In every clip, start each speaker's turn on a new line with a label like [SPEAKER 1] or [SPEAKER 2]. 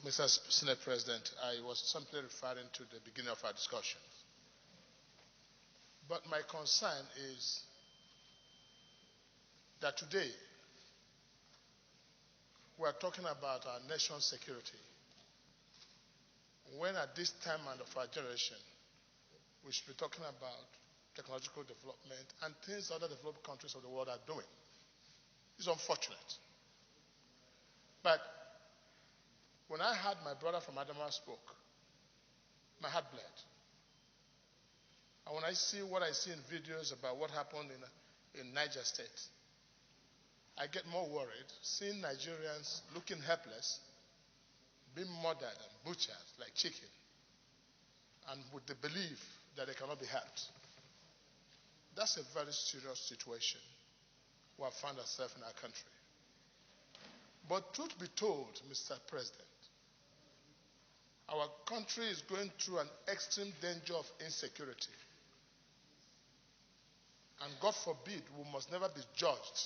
[SPEAKER 1] Mr. Senate President, I was simply referring to the beginning of our discussion. But my concern is that today we are talking about our nation's security, when at this time of our generation we should be talking about technological development and things other developed countries of the world are doing. It's unfortunate. But when I heard my brother from Adamawa spoke, my heart bled. And when I see what I see in videos about what happened in Niger State, I get more worried seeing Nigerians looking helpless, being murdered and butchered like chicken, and with the belief that they cannot be helped. That's a very serious situation we have found ourselves in our country. But truth be told, Mr. President, our country is going through an extreme danger of insecurity. And God forbid, we must never be judged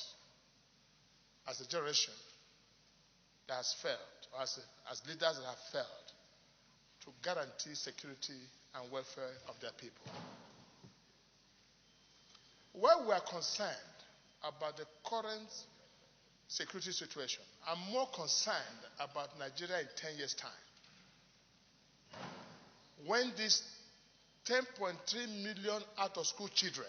[SPEAKER 1] as a generation that has failed, or as leaders that have failed to guarantee security and welfare of their people. Where we are concerned about the current security situation, I'm more concerned about Nigeria in 10 years' time. When these 10.3 million out-of-school children,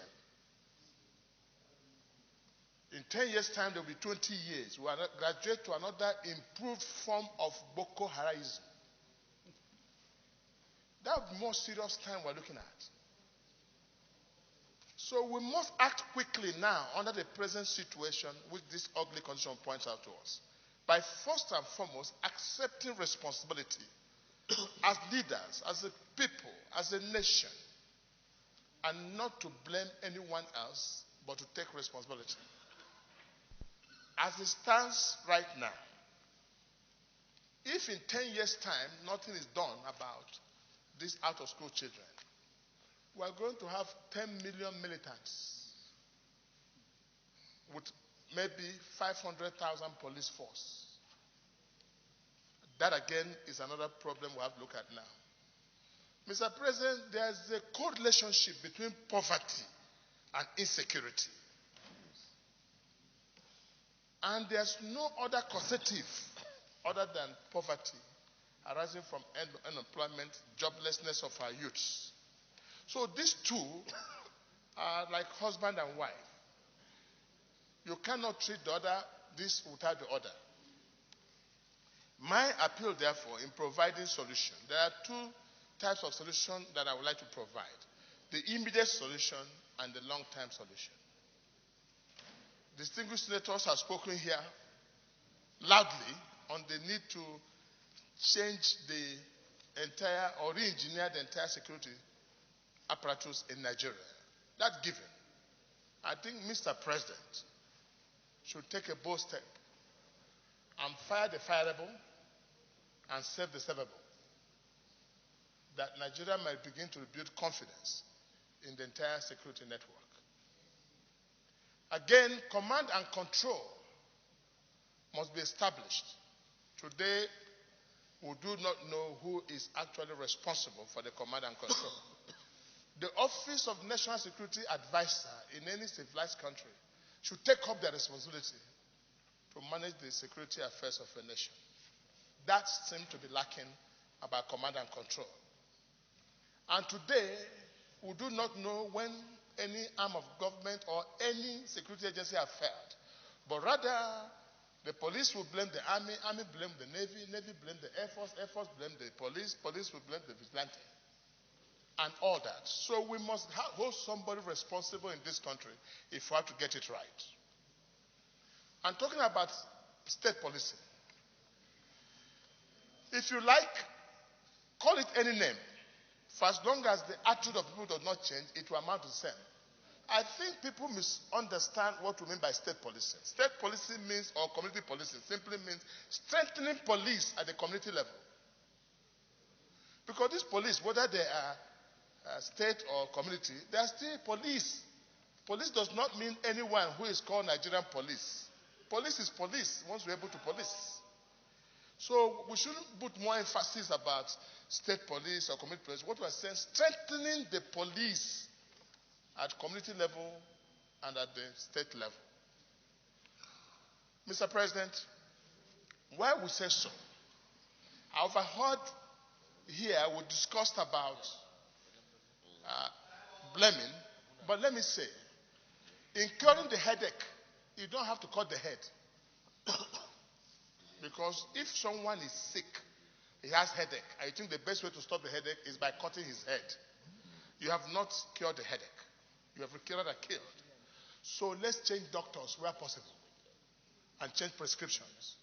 [SPEAKER 1] in 10 years' time, there will be 20 years, we will graduate to another improved form of Boko Haram. That would be more serious time we're looking at. So we must act quickly now under the present situation which this ugly condition points out to us, by first and foremost accepting responsibility as leaders, as a people, as a nation, and not to blame anyone else, but to take responsibility. As it stands right now, if in 10 years' time nothing is done about these out-of-school children, we are going to have 10 million militants with maybe 500,000 police force. That again is another problem we have to look at now. Mr. President, there is a correlationship between poverty and insecurity. And there's no other causative other than poverty arising from unemployment, joblessness of our youths. So these two are like husband and wife. You cannot treat the other this without the other. My appeal, therefore, in providing solution, there are two types of solution that I would like to provide: the immediate solution and the long-term solution. Distinguished senators have spoken here loudly on the need to change the entire or re-engineer the entire security apparatus in Nigeria. That's given. I think Mr. President should take a bold step and fire the fireable and save the savable, that Nigeria might begin to build confidence in the entire security network. Again, command and control must be established. Today, we do not know who is actually responsible for the command and control. The Office of National Security Advisor in any civilized country should take up their responsibility to manage the security affairs of a nation. That seems to be lacking about command and control. And today, we do not know when any arm of government or any security agency have failed. But rather, the police will blame the army blame the navy blame the air force blame the police will blame the vigilante, and all that. So we must hold somebody responsible in this country if we have to get it right. I'm talking about state policing. If you like, call it any name. For as long as the attitude of people does not change, it will amount to the same. I think people misunderstand what we mean by state policing. State policing means, or community policing, simply means strengthening police at the community level. Because these police, whether they are state or community, they are still police. Police does not mean anyone who is called Nigerian police. Police is police once we're able to police. So we shouldn't put more emphasis about state police or community police. What we are saying, strengthening the police at community level and at the state level. Mr. President, why we say so? I overheard here we discussed about blaming, but let me say, in curing the headache, you don't have to cut the head. Because if someone is sick, he has headache, I think the best way to stop the headache is by cutting his head. You have not cured the headache. You have cured and killed. So let's change doctors where possible and change prescriptions.